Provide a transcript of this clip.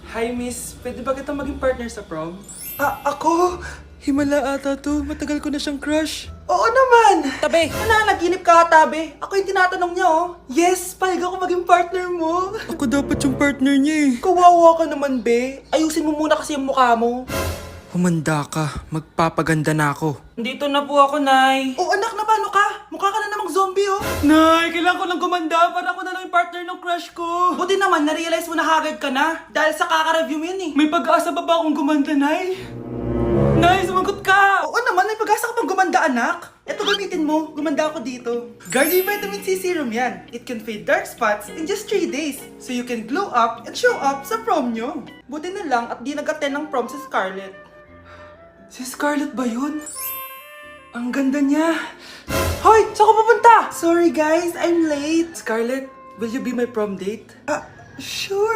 Hi, miss. Pwede ba kita maging partner sa prom? Ako? Himala ata to. Matagal ko na siyang crush. Oo naman! Tabi! Nananaginip ka, tabi. Ako yung tinatanong niya, oh. Yes, palig ako maging partner mo. Ako dapat yung partner niya eh. Kawawa ka naman, be. Ayusin mo muna kasi yung mukha mo. Humanda ka. Magpapaganda na ako. Dito na po ako, Nay. Oh, anak, na paano ka? Mukha ka na namang zombie, oh. Nay, kailangan ko lang gumanda para ako na lang yung partner ng crush ko. Buti naman, na-realize mo na haggard ka na. Dahil sa kaka-review mo yan, eh. May pag-asa ba akong gumanda, Nay? Nay, sumagot ka! Oo naman, may pag-asa ka pang gumanda, anak. Ito gamitin mo, gumanda ako dito. Garnier Vitamin C Serum yan. It can fade dark spots in just 3 days. So you can glow up and show up sa prom nyo. Buti na lang at di nag-attend ng prom si Scarlett. Si Scarlett ba yun? Ang ganda niya. Hoy! Saan ko pupunta? Sorry guys, I'm late. Scarlett, will you be my prom date? Sure.